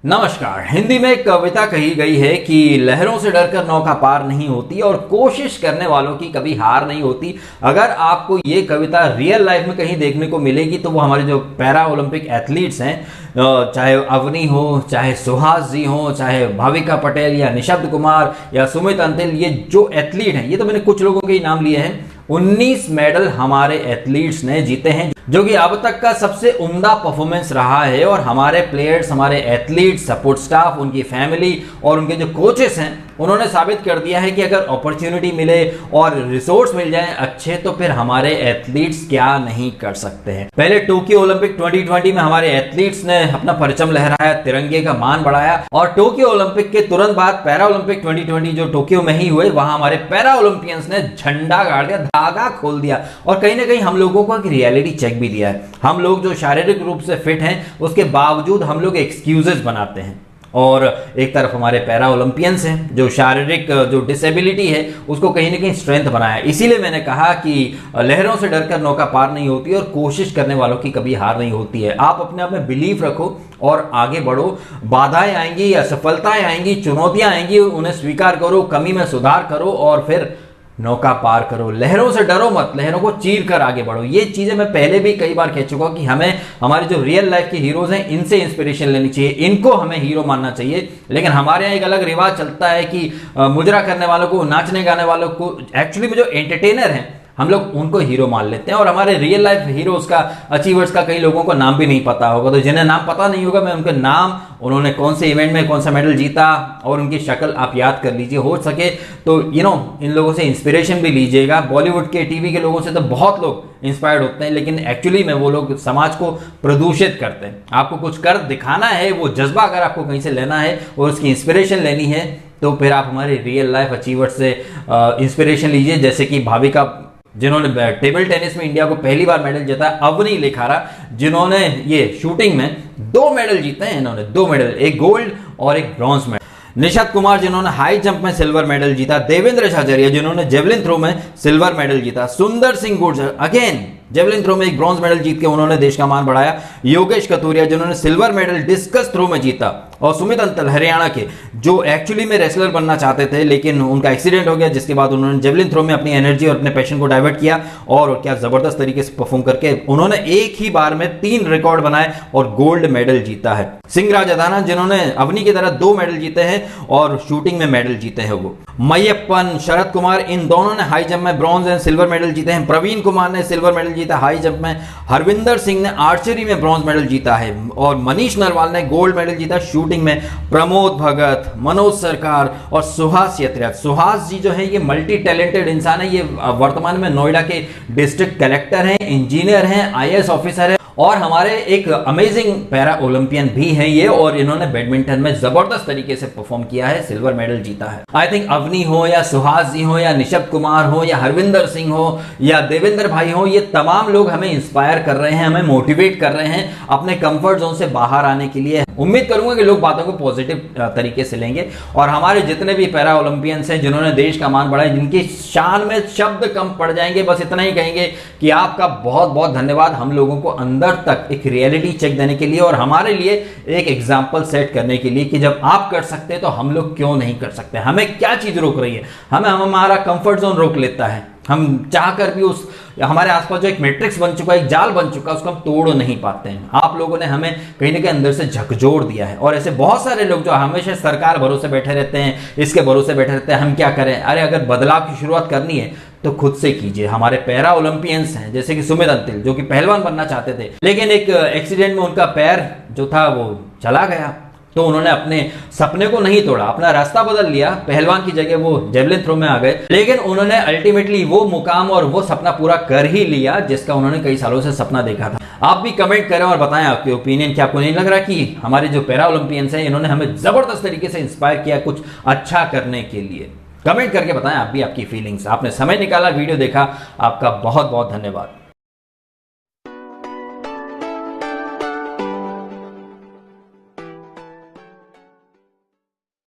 नमस्कार। हिंदी में एक कविता कही गई है कि लहरों से डरकर नौका पार नहीं होती और कोशिश करने वालों की कभी हार नहीं होती। अगर आपको ये कविता रियल लाइफ में कहीं देखने को मिलेगी तो वो हमारे जो पैरा ओलंपिक एथलीट्स हैं, चाहे अवनी हो, चाहे सुहास जी हो, चाहे भाविका पटेल या निशब्द कुमार या सुमित अंतिल, ये जो एथलीट हैं, ये तो मैंने कुछ लोगों के ही नाम लिए हैं। 19 मेडल हमारे एथलीट्स ने जीते हैं, जो कि अब तक का सबसे उम्दा परफॉर्मेंस रहा है। और हमारे प्लेयर्स, हमारे एथलीट्स, सपोर्ट स्टाफ, उनकी फैमिली और उनके जो कोचेस हैं, उन्होंने साबित कर दिया है कि अगर अपॉर्चुनिटी मिले और रिसोर्स मिल जाए अच्छे, तो फिर हमारे एथलीट्स क्या नहीं कर सकते हैं। पहले टोक्यो ओलंपिक 2020 में हमारे एथलीट्स ने अपना परचम लहराया, तिरंगे का मान बढ़ाया, और टोक्यो ओलंपिक के तुरंत बाद पैरा ओलंपिक 2020 जो टोक्यो में ही हुए, वहां हमारे पैरा ओलंपियंस ने झंडा गाड़ दिया, धागा खोल दिया और कहीं ना कहीं हम लोगों को एक रियलिटी चेक भी दिया है। हम लोग जो शारीरिक रूप से फिट हैं, उसके बावजूद हम लोग एक्सक्यूजेस बनाते हैं। और एक तरफ हमारे पैरा ओलंपियंस हैं जो शारीरिक जो डिसेबिलिटी है उसको कहीं ना कहीं स्ट्रेंथ बनाया। इसीलिए मैंने कहा कि लहरों से डरकर नौका पार नहीं होती और कोशिश करने वालों की कभी हार नहीं होती है। आप अपने आप में बिलीव रखो और आगे बढ़ो। बाधाएं आएंगी, असफलताएं आएंगी, चुनौतियां आएंगी, उन्हें स्वीकार करो, कमी में सुधार करो और फिर नौका पार करो। लहरों से डरो मत, लहरों को चीर कर आगे बढ़ो। ये चीजें मैं पहले भी कई बार कह चुका हूं कि हमें हमारे जो रियल लाइफ के हीरोज हैं, इनसे इंस्पिरेशन लेनी चाहिए, इनको हमें हीरो मानना चाहिए। लेकिन हमारे यहाँ एक अलग रिवाज चलता है कि मुजरा करने वालों को, नाचने गाने वालों को, एक्चुअली में जो एंटरटेनर हैं, हम लोग उनको हीरो मान लेते हैं। और हमारे रियल लाइफ हीरोज का, अचीवर्स का कई लोगों को नाम भी नहीं पता होगा। तो जिन्हें नाम पता नहीं होगा, मैं उनके नाम, उन्होंने कौन से इवेंट में कौन सा मेडल जीता और उनकी शक्ल आप याद कर लीजिए। हो सके तो इन लोगों से इंस्पिरेशन भी लीजिएगा। बॉलीवुड के, टीवी के लोगों से तो बहुत लोग इंस्पायर्ड होते हैं, लेकिन एक्चुअली में वो लोग समाज को प्रदूषित करते हैं। आपको कुछ कर दिखाना है, वो जज्बा अगर आपको कहीं से लेना है और उसकी इंस्पिरेशन लेनी है, तो फिर आप हमारे रियल लाइफ अचीवर्स से इंस्पिरेशन लीजिए। जैसे कि भाविका, जिन्होंने टेबल टेनिस में इंडिया को पहली बार मेडल जीता, अवनी लेखारा, जिन्होंने ये शूटिंग में 2 मेडल जीते हैं, इन्होंने 2 मेडल, एक गोल्ड और एक ब्रॉन्ज मेडल। निशब्द कुमार, जिन्होंने हाई जंप में सिल्वर मेडल जीता। देवेंद्र झाझरिया, जिन्होंने जेवलिन थ्रो में सिल्वर मेडल जीता। Sundar Singh Gurjar, again javelin throw में एक ब्रॉन्ज मेडल जीत के उन्होंने देश का मान बढ़ाया। योगेश कतूरिया, जिन्होंने सिल्वर मेडल डिस्कस थ्रो में जीता। और सुमित अंतिल, हरियाणा के, जो एक्चुअली में रेसलर बनना चाहते थे, लेकिन उनका एक्सीडेंट हो गया, जिसके बाद उन्होंने जेवलिन थ्रो में अपनी एनर्जी और अपने पैशन को डाइवर्ट किया और क्या जबरदस्त तरीके से परफॉर्म करके उन्होंने एक ही बार में 3 रिकॉर्ड बनाए और गोल्ड मेडल जीता है। सिंहराज अदाना, जिन्होंने अवनी की तरह 2 मेडल जीते हैं और शूटिंग में मेडल जीते हैं वो। मैयप्पन, शरद कुमार, इन दोनों ने हाई जंप में ब्रॉन्ज एंड सिल्वर मेडल जीते हैं। प्रवीण कुमार ने सिल्वर मेडल जीता हाई जंप में। हरविंदर सिंह ने आर्चरी में ब्रॉन्ज मेडल जीता है और मनीष नरवाल ने गोल्ड मेडल जीता शूटिंग में। प्रमोद भगत, मनोज सरकार और सुहास यत्रिया। सुहास जी जो है, ये मल्टी टैलेंटेड इंसान है। ये वर्तमान में नोएडा के डिस्ट्रिक्ट कलेक्टर हैं, इंजीनियर हैं, IAS ऑफिसर है और हमारे एक अमेजिंग पैरा ओलंपियन भी हैं ये। और इन्होंने बैडमिंटन में जबरदस्त तरीके से परफॉर्म किया है, सिल्वर मेडल जीता है। आई थिंक अवनी हो या सुहास जी हो या निशब्द कुमार हो या हरविंदर सिंह हो या देवेंद्र भाई हो, ये तमाम लोग हमें इंस्पायर कर रहे हैं, हमें मोटिवेट कर रहे हैं अपने कंफर्ट जोन से बाहर आने के लिए। उम्मीद करूंगा कि लोग बातों को पॉजिटिव तरीके से लेंगे और हमारे जितने भी पैरा ओलंपियंस हैं, जिन्होंने देश का मान बढ़ाया, जिनकी शान में शब्द कम पड़ जाएंगे, बस इतना ही कहेंगे कि आपका बहुत बहुत धन्यवाद हम लोगों को अंदर तक एक रियलिटी चेक देने के लिए और हमारे लिए एक एग्जाम्पल सेट करने के लिए कि जब आप कर सकते हैं तो हम लोग क्यों नहीं कर सकते। हमें क्या चीज रोक रही है? हमें हमारा कंफर्ट जोन रोक लेता है। हम चाहकर भी उस हमारे आसपास जो एक मैट्रिक्स बन चुका है, एक जाल बन चुका है, उसको हम तोड़ नहीं पाते हैं। आप लोगों ने हमें कहीं ना कहीं अंदर से झकझोर दिया है। और ऐसे बहुत सारे लोग जो हमेशा सरकार भरोसे बैठे रहते हैं, इसके भरोसे बैठे रहते हैं, हम क्या करें। अरे अगर बदलाव की शुरुआत करनी है तो खुद से कीजिए। हमारे पैरा ओलंपियंस हैं, जैसे कि सुमित अंतिल, जो कि पहलवान बनना चाहते थे, लेकिन एक एक्सीडेंट में उनका पैर जो था वो चला गया, तो उन्होंने अपने सपने को नहीं तोड़ा, अपना रास्ता बदल लिया। पहलवान की जगह वो जेवलिन थ्रो में आ गए, लेकिन उन्होंने अल्टीमेटली वो मुकाम और वो सपना पूरा कर ही लिया जिसका उन्होंने कई सालों से सपना देखा था। आप भी कमेंट करें और बताएं आपके ओपिनियन। क्या आपको नहीं लग रहा कि हमारे जो पैरा ओलंपियंस हैं, इन्होंने हमें जबरदस्त तरीके से इंस्पायर किया कुछ अच्छा करने के लिए? कमेंट करके बताएं आप भी, आपकी फीलिंग्स। आपने समय निकाला, वीडियो देखा, आपका बहुत बहुत धन्यवाद।